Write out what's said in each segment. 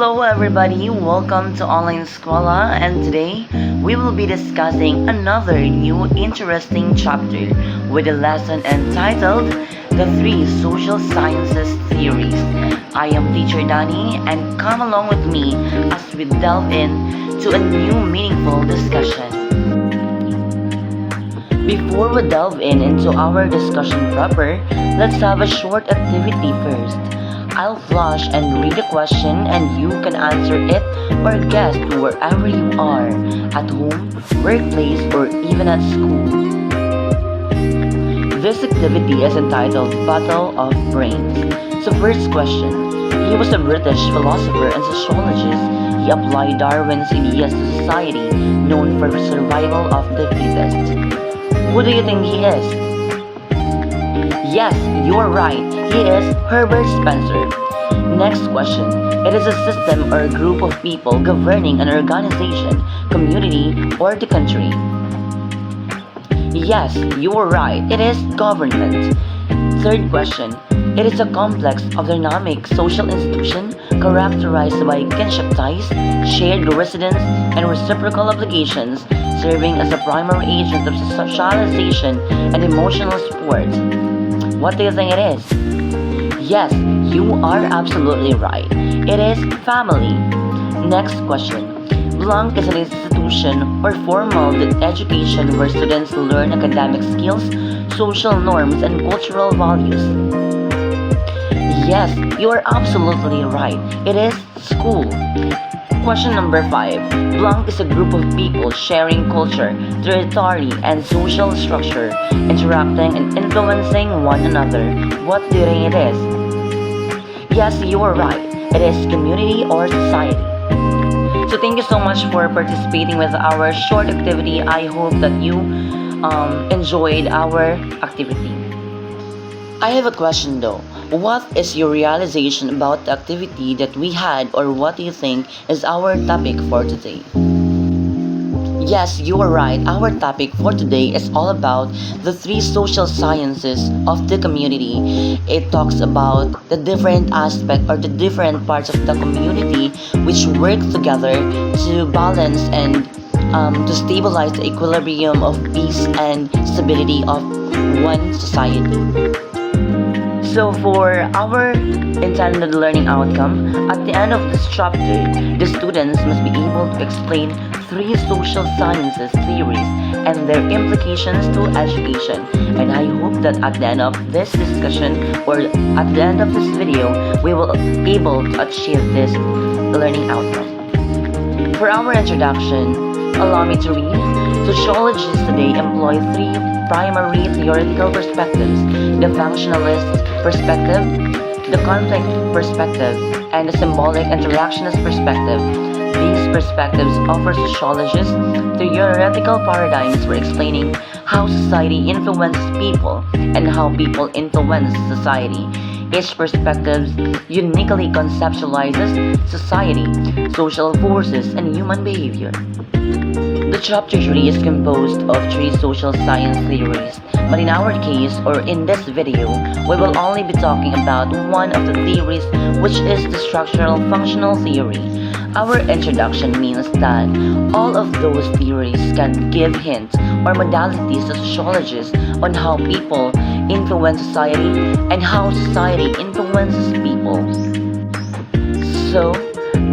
Hello everybody, welcome to Online Eskwela, and today we will be discussing another new interesting chapter with a lesson entitled The Three Social Sciences Theories. I am Teacher Danny, and come along with me as we delve into a new meaningful discussion. Before we delve into our discussion proper, let's have a short activity first. I'll flash and read a question, and you can answer it or guess wherever you are, at home, workplace, or even at school. This activity is entitled Battle of Brains. So first question. He was a British philosopher and sociologist. He applied Darwin's ideas to society, known for survival of the fittest. Who do you think he is? Yes, you're right. He is Herbert Spencer. Next question. It is a system or a group of people governing an organization, community, or the country. Yes, you're right. It is government. Third question. It is a complex of dynamic social institution characterized by kinship ties, shared residence, and reciprocal obligations, serving as a primary agent of socialization and emotional support. What do you think it is? Yes, you are absolutely right. It is family. Next question. Blank is an institution or formal education where students learn academic skills, social norms, and cultural values. Yes, you are absolutely right. It is school. Question number 5. Blank is a group of people sharing culture, territory, and social structure, interacting and influencing one another. What do you think it is? Yes, you are right. It is community or society. So thank you so much for participating with our short activity. I hope that you enjoyed our activity. I have a question though. What is your realization about the activity that we had, or what do you think is our topic for today? Yes, you are right. Our topic for today is all about the three social sciences of the community. It talks about the different aspect or the different parts of the community which work together to balance and to stabilize the equilibrium of peace and stability of one society. So for our intended learning outcome, at the end of this chapter, the students must be able to explain three social sciences theories and their implications to education. And I hope that at the end of this discussion or at the end of this video, we will be able to achieve this learning outcome. For our introduction, allow me to read. Sociologists today employ three primary theoretical perspectives: the functionalist perspective, the conflict perspective, and the symbolic interactionist perspective. These perspectives offer sociologists theoretical paradigms for explaining how society influences people and how people influence society. Each perspective uniquely conceptualizes society, social forces, and human behavior. The chapter 3 is composed of three social science theories, but in our case, or in this video, we will only be talking about one of the theories, which is the structural functional theory. Our introduction means that all of those theories can give hints or modalities to sociologists on how people influence society and how society influences people. So,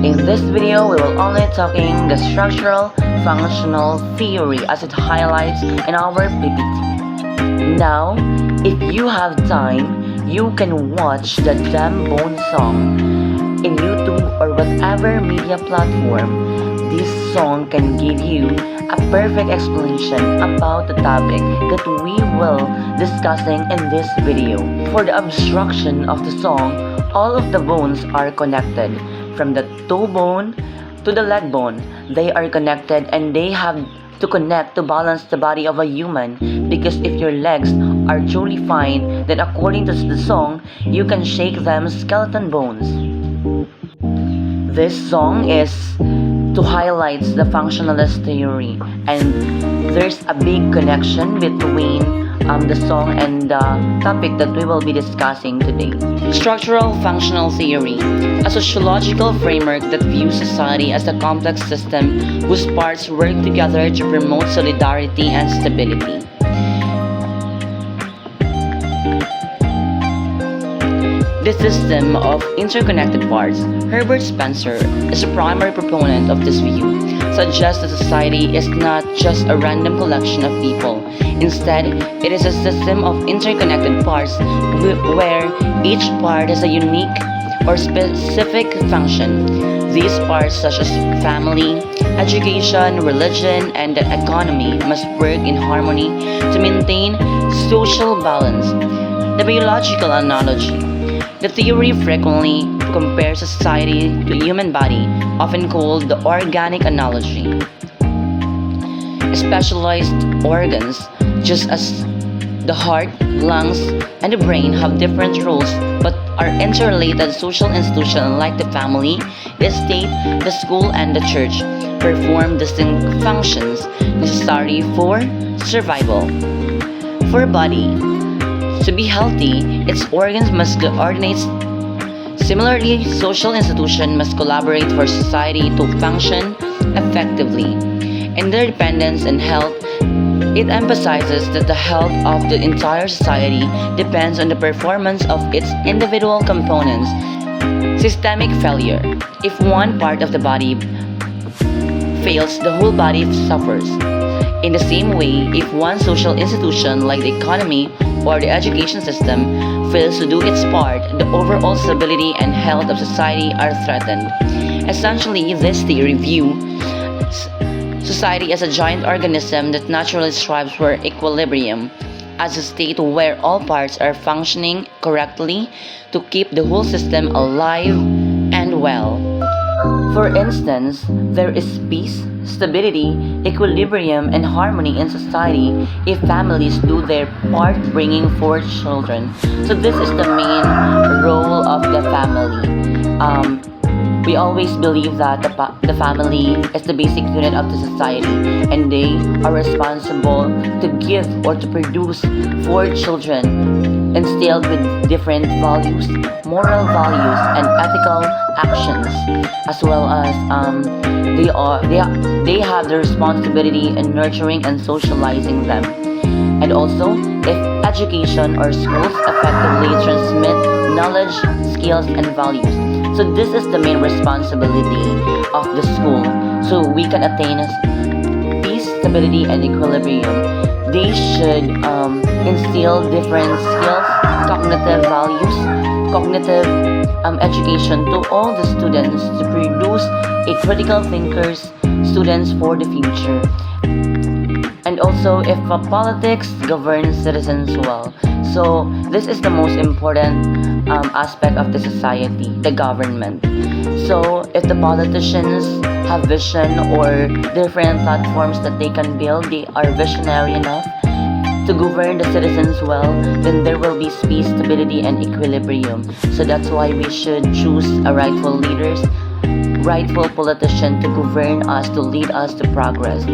in this video, we will only talking the structural functional theory as it highlights in our PPT. Now, if you have time, you can watch the Damn Bone song in YouTube or whatever media platform. This song can give you a perfect explanation about the topic that we will discussing in this video. For the obstruction of the song, all of the bones are connected. From the toe bone to the leg bone, they are connected, and they have to connect to balance the body of a human, because if your legs are truly fine, then according to the song, you can shake them skeleton bones. This song is to highlight the functionalist theory, and there's a big connection between the song and the topic that we will be discussing today. Structural functional theory, a sociological framework that views society as a complex system whose parts work together to promote solidarity and stability. The system of interconnected parts, Herbert Spencer is a primary proponent of this view, suggests that society is not just a random collection of people. Instead, it is a system of interconnected parts where each part has a unique or specific function. These parts, such as family, education, religion, and the economy, must work in harmony to maintain social balance. The biological analogy. The theory frequently compares society to a human body, often called the organic analogy. Specialized organs, just as the heart, lungs, and the brain have different roles but are interrelated. Social institutions like the family, the state, the school, and the church perform distinct functions necessary for survival. For a body to be healthy, its organs must coordinate. Similarly, social institutions must collaborate for society to function effectively. In their dependence and health, it emphasizes that the health of the entire society depends on the performance of its individual components. Systemic failure. If one part of the body fails, the whole body suffers. In the same way, if one social institution like the economy or the education system fails to do its part, the overall stability and health of society are threatened. Essentially, this theory views society as a giant organism that naturally strives for equilibrium, as a state where all parts are functioning correctly to keep the whole system alive and well. For instance, there is peace, stability, equilibrium, and harmony in society if families do their part bringing forth children. So this is the main role of the family. We always believe that the family is the basic unit of the society, and they are responsible to give or to produce for children instilled with different values, moral values, and ethical actions, as well as they have the responsibility in nurturing and socializing them. And also, if education or schools effectively transmit knowledge, skills, and values. So this is the main responsibility of the school. So we can attain peace, stability, and equilibrium. They should instill different skills, cognitive values, cognitive education to all the students to produce a critical thinkers, students for the future. And also, if politics governs citizens well. So this is the most important aspect of the society, the government. So if the politicians have vision or different platforms that they can build, they are visionary enough to govern the citizens well, then there will be peace, stability, and equilibrium. So that's why we should choose a rightful leaders, rightful politician to govern us, to lead us to progress.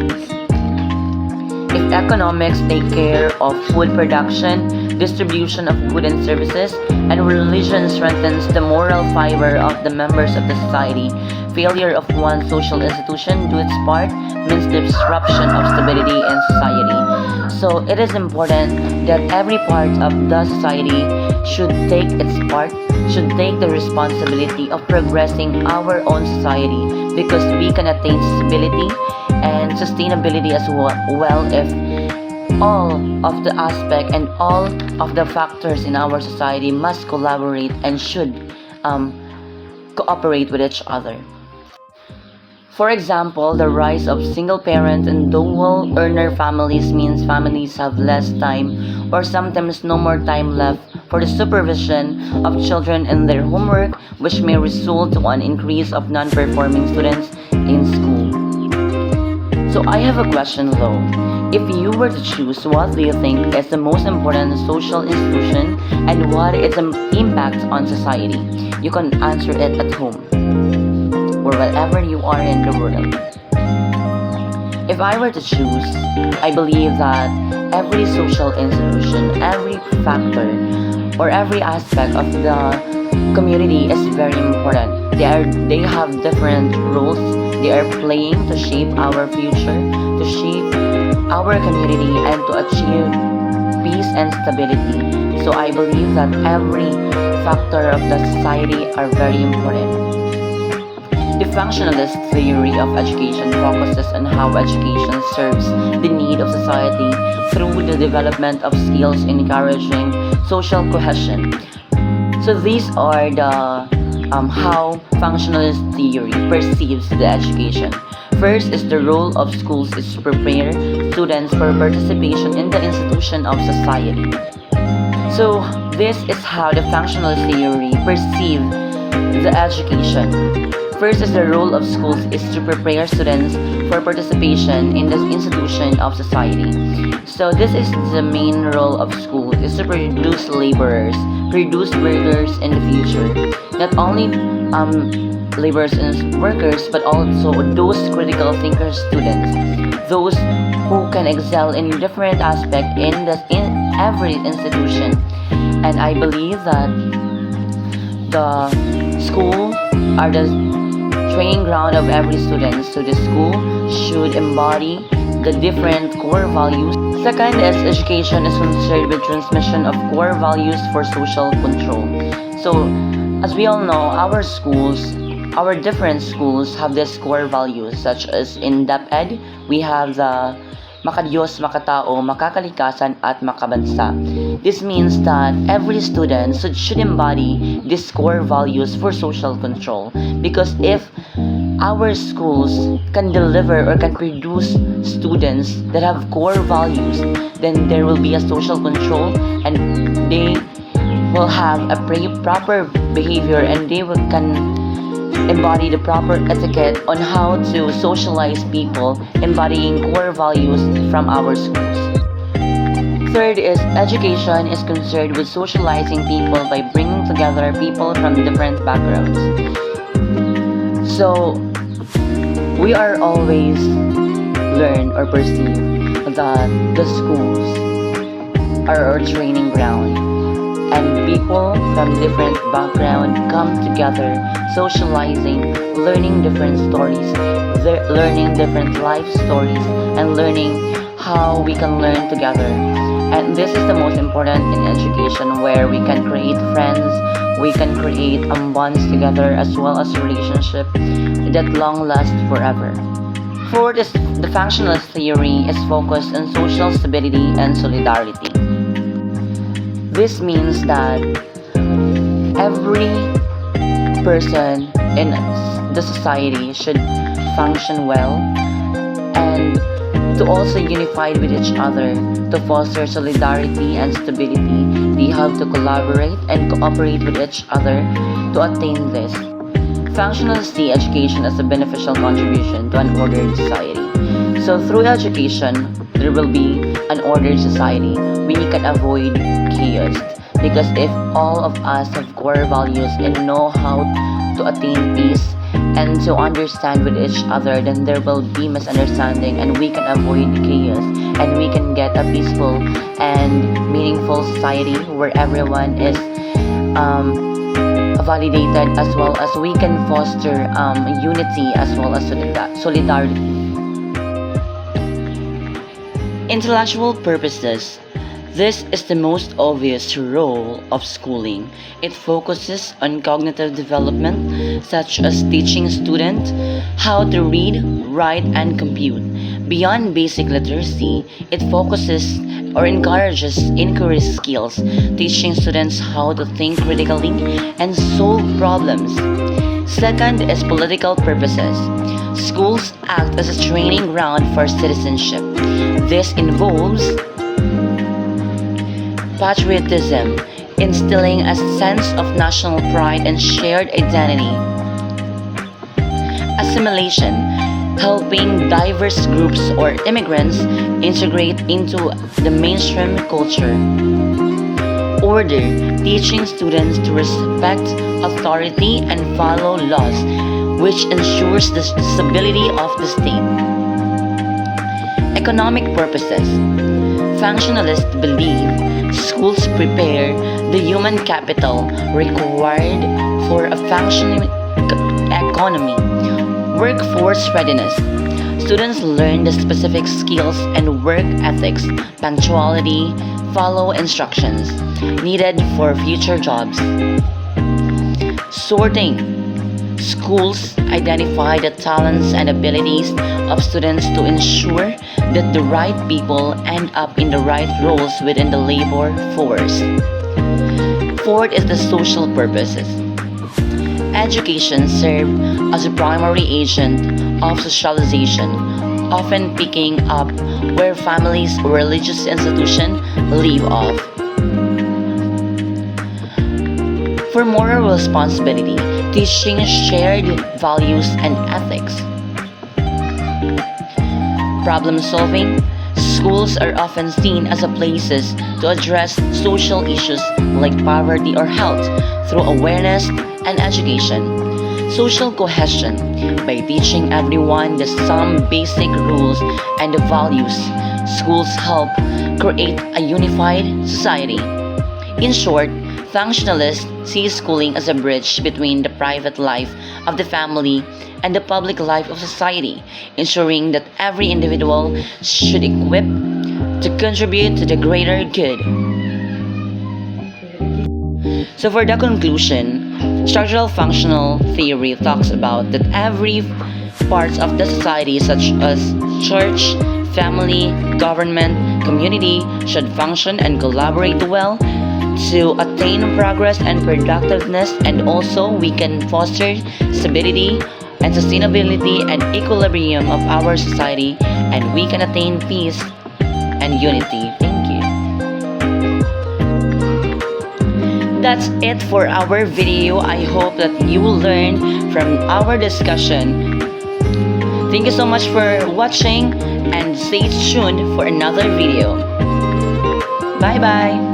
If economics take care of food production, distribution of goods and services, and religion strengthens the moral fiber of the members of the society, failure of one social institution to do its part means the disruption of stability in society. So it is important that every part of the society should take its part, should take the responsibility of progressing our own society, because we can attain stability and sustainability as well if all of the aspect and all of the factors in our society must collaborate and should cooperate with each other. For example, the rise of single-parent and dual-earner families means families have less time or sometimes no more time left for the supervision of children and their homework, which may result to an increase of non-performing students in school. So I have a question though. If you were to choose, what do you think is the most important social institution and what its impact on society? You can answer it at home or wherever you are in the world. If I were to choose, I believe that every social institution, every factor, or every aspect of the community is very important. They have different roles they are playing to shape our future, to shape our community, and to achieve peace and stability. So I believe that every factor of the society are very important. The functionalist theory of education focuses on how education serves the need of society through the development of skills encouraging social cohesion. So these are the how functionalist theory perceives the education. First is the role of schools is to prepare students for participation in the institution of society. So this is how the functionalist theory perceive the education. First is the role of schools is to prepare students for participation in the institution of society. So this is the main role of school is to produce laborers, produce workers in the future. Not only laborers and workers, but also those critical thinker students, those who can excel in different aspect in every institution. And I believe that the school are the training ground of every student, so the school should embody the different core values. Second is education is concerned with transmission of core values for social control. So as we all know, our different schools have these core values such as in DepEd, we have the makadiyos, makatao, makakalikasan, at makabansa. This means that every student should embody these core values for social control. Because if our schools can deliver or can produce students that have core values, then there will be a social control and they will have a proper behavior and can embody the proper etiquette on how to socialize people, embodying core values from our schools. Third is education is concerned with socializing people by bringing together people from different backgrounds. So we are always learn or perceive that the schools are our training ground and people from different background come together socializing, learning different stories, learning different life stories, and learning how we can learn together. And this is the most important in education, where we can create friends, we can create bonds together, as well as relationship that long last forever. Fourth is the functionalist theory is focused on social stability and solidarity. This means that every person in the society should function well and to also unify with each other to foster solidarity and stability. They have to collaborate and cooperate with each other to attain this. Functionalist see education as a beneficial contribution to an ordered society. So through education, there will be an ordered society. We can avoid chaos because if all of us have core values and know how to attain peace and to understand with each other, then there will be misunderstanding and we can avoid chaos and we can get a peaceful and meaningful society where everyone is validated, as well as we can foster unity as well as solidarity. Intellectual purposes. This is the most obvious role of schooling. It focuses on cognitive development, such as teaching students how to read, write, and compute. Beyond basic literacy, it focuses or encourages inquiry skills, teaching students how to think critically and solve problems. Second is political purposes. Schools act as a training ground for citizenship. This involves patriotism, instilling a sense of national pride and shared identity. Assimilation, helping diverse groups or immigrants integrate into the mainstream culture. Order, teaching students to respect authority and follow laws, which ensures the stability of the state. Economic purposes. Functionalists believe schools prepare the human capital required for a functioning economy. Workforce readiness. Students learn the specific skills and work ethics, punctuality, follow instructions needed for future jobs. Sorting. Schools identify the talents and abilities of students to ensure that the right people end up in the right roles within the labor force. Fourth is the social purposes. Education serves as a primary agent of socialization, often picking up where families or religious institutions leave off. For moral responsibility, teaching shared values and ethics. Problem solving. Schools are often seen as a places to address social issues like poverty or health through awareness and education. Social cohesion. By teaching everyone the some basic rules and the values, schools help create a unified society. In short, functionalists see schooling as a bridge between the private life of the family and the public life of society, ensuring that every individual should equip to contribute to the greater good. So for the conclusion, structural functional theory talks about that every parts of the society such as church, family, government, community should function and collaborate well to attain progress and productiveness, and also we can foster stability and sustainability and equilibrium of our society, and we can attain peace and unity. Thank you. That's it for our video. I hope that you will learn from our discussion. Thank you so much for watching and stay tuned for another video. Bye bye.